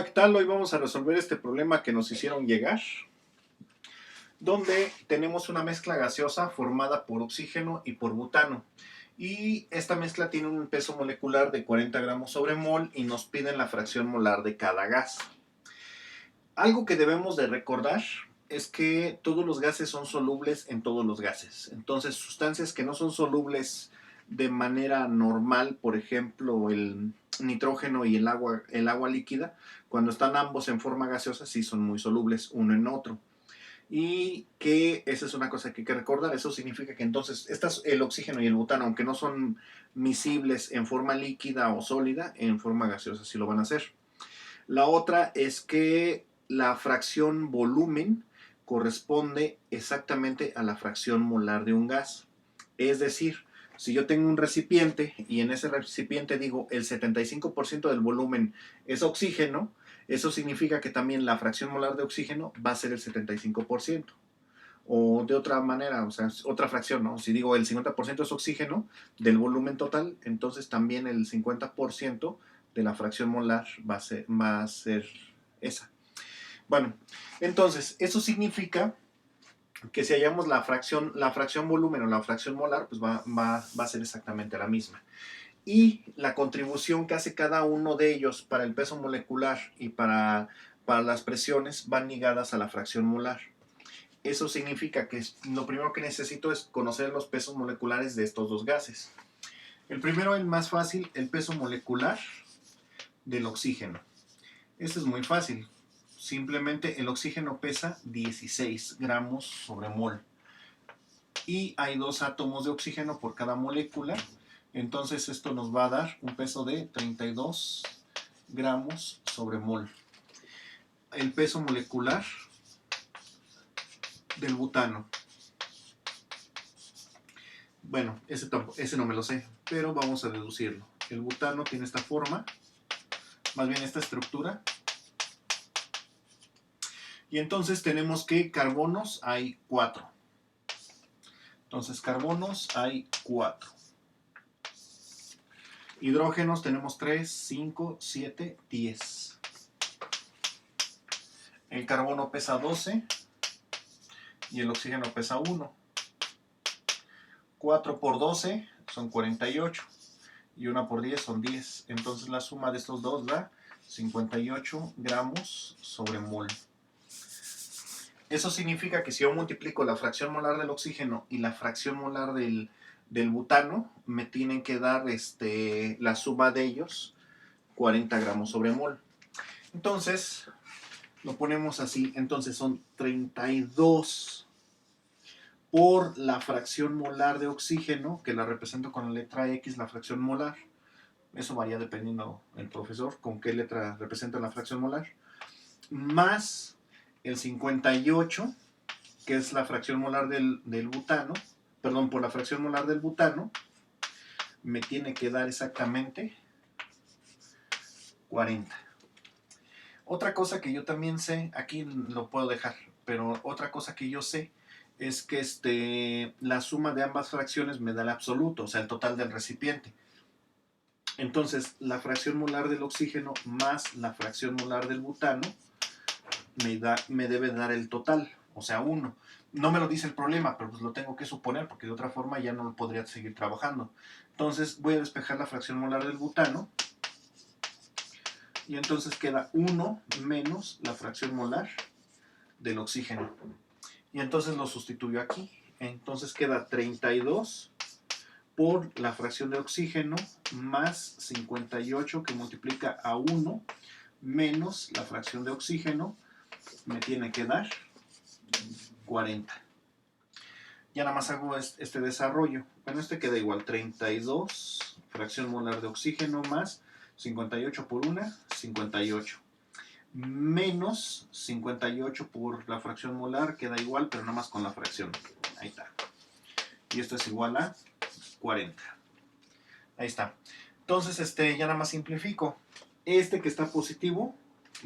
¿Qué tal? Hoy vamos a resolver este problema que nos hicieron llegar, donde tenemos una mezcla gaseosa formada por oxígeno y por butano. Y esta mezcla tiene un peso molecular de 40 gramos sobre mol y nos piden la fracción molar de cada gas. Algo que debemos de recordar es que todos los gases son solubles en todos los gases. Entonces, sustancias que no son solubles de manera normal, por ejemplo, el nitrógeno y el agua líquida, cuando están ambos en forma gaseosa, sí son muy solubles uno en otro. Y que esa es una cosa que hay que recordar. Eso significa que entonces el oxígeno y el butano, aunque no son miscibles en forma líquida o sólida, en forma gaseosa sí lo van a hacer. La otra es que la fracción volumen corresponde exactamente a la fracción molar de un gas. Es decir, si yo tengo un recipiente y en ese recipiente digo el 75% del volumen es oxígeno, eso significa que también la fracción molar de oxígeno va a ser el 75%. O de otra manera, o sea, otra fracción, ¿no? Si digo el 50% es oxígeno del volumen total, entonces también el 50% de la fracción molar va a ser esa. Bueno, entonces, eso significa que si hallamos la fracción volumen o la fracción molar, pues va a ser exactamente la misma. Y la contribución que hace cada uno de ellos para el peso molecular y para las presiones van ligadas a la fracción molar. Eso significa que lo primero que necesito es conocer los pesos moleculares de estos dos gases. El primero, el más fácil, el peso molecular del oxígeno. Este es muy fácil. Simplemente el oxígeno pesa 16 gramos sobre mol. Y hay dos átomos de oxígeno por cada molécula. Entonces esto nos va a dar un peso de 32 gramos sobre mol. El peso molecular del butano. Bueno, ese no me lo sé, pero vamos a deducirlo. El butano tiene esta forma, más bien esta estructura. Y entonces tenemos que carbonos hay 4. Entonces carbonos hay 4. Hidrógenos tenemos 3, 5, 7, 10. El carbono pesa 12 y el oxígeno pesa 1. 4 por 12 son 48 y 1 por 10 son 10. Entonces la suma de estos dos da 58 gramos sobre mol. Eso significa que si yo multiplico la fracción molar del oxígeno y la fracción molar del butano, me tienen que dar la suma de ellos, 40 gramos sobre mol. Entonces, lo ponemos así. Entonces son 32 por la fracción molar de oxígeno, que la represento con la letra X, la fracción molar. Eso varía dependiendo el profesor con qué letra representa la fracción molar. Más el 58, que es la fracción molar del butano, perdón, por la fracción molar del butano, me tiene que dar exactamente 40. Otra cosa que yo también sé, aquí lo puedo dejar, pero otra cosa que yo sé es que la suma de ambas fracciones me da el absoluto, o sea, el total del recipiente. Entonces, la fracción molar del oxígeno más la fracción molar del butano me debe dar el total, o sea, 1. No me lo dice el problema, pero pues lo tengo que suponer porque de otra forma ya no lo podría seguir trabajando. Entonces voy a despejar la fracción molar del butano y entonces queda 1 menos la fracción molar del oxígeno. Y entonces lo sustituyo aquí. Entonces queda 32 por la fracción de oxígeno más 58 que multiplica a 1 menos la fracción de oxígeno me tiene que dar 40. Ya nada más hago este desarrollo. Bueno, queda igual, 32 fracción molar de oxígeno más 58 por 1, 58. Menos 58 por la fracción molar, queda igual, pero nada más con la fracción. Ahí está. Y esto es igual a 40. Ahí está. Entonces, ya nada más simplifico. Este que está positivo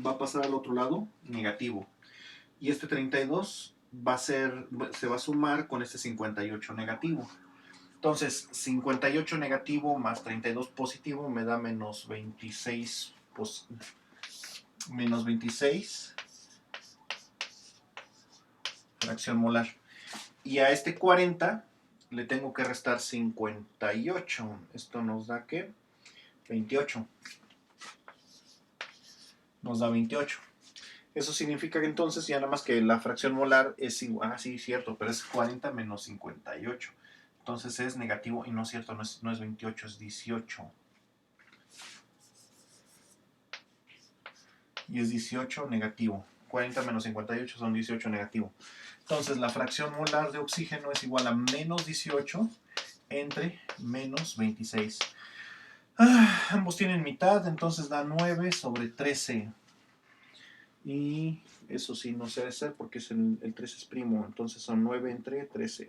va a pasar al otro lado negativo. Y este 32 se va a sumar con este 58 negativo. Entonces, 58 negativo más 32 positivo me da menos 26 menos 26 fracción molar. Y a este 40 le tengo que restar 58. Esto nos da, ¿qué? 28. Nos da 28. Eso significa que entonces ya nada más que la fracción molar es igual. Ah, sí, cierto, pero es 40 menos 58. Entonces es negativo y no es cierto, no es 28, es 18. Y es 18 negativo. 40 menos 58 son 18 negativo. Entonces la fracción molar de oxígeno es igual a menos 18 entre menos 26. Ambos tienen mitad, entonces da 9 sobre 13. Y eso sí no se debe ser porque el 13 es primo, entonces son 9 entre 13.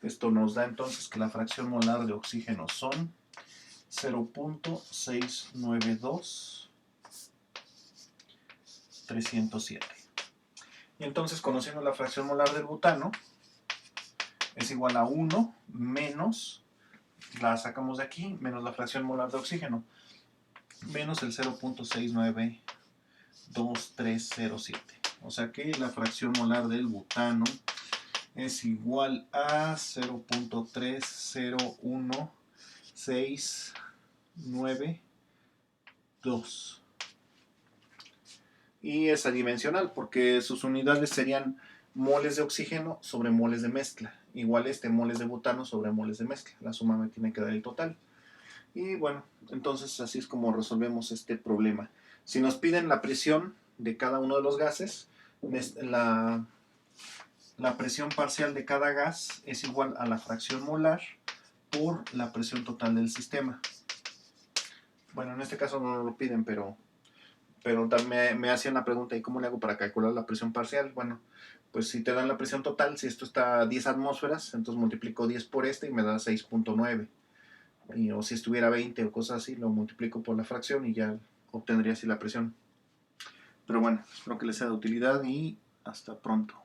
Esto nos da entonces que la fracción molar de oxígeno son 0.692 307. Y entonces, conociendo la fracción molar del butano, es igual a 1 menos, la sacamos de aquí, menos la fracción molar de oxígeno, menos el 0.6922307. O sea que la fracción molar del butano es igual a 0.3016992. Y es adimensional porque sus unidades serían moles de oxígeno sobre moles de mezcla. Igual moles de butano sobre moles de mezcla. La suma me tiene que dar el total. Y bueno, entonces así es como resolvemos este problema. Si nos piden la presión de cada uno de los gases, la presión parcial de cada gas es igual a la fracción molar por la presión total del sistema. Bueno, en este caso no nos lo piden, pero me hacían la pregunta, ¿y cómo le hago para calcular la presión parcial? Bueno, pues si te dan la presión total, si esto está a 10 atmósferas, entonces multiplico 10 por y me da 6.9. O si estuviera 20 o cosas así, lo multiplico por la fracción y ya obtendría así la presión. Pero bueno, espero que les sea de utilidad y hasta pronto.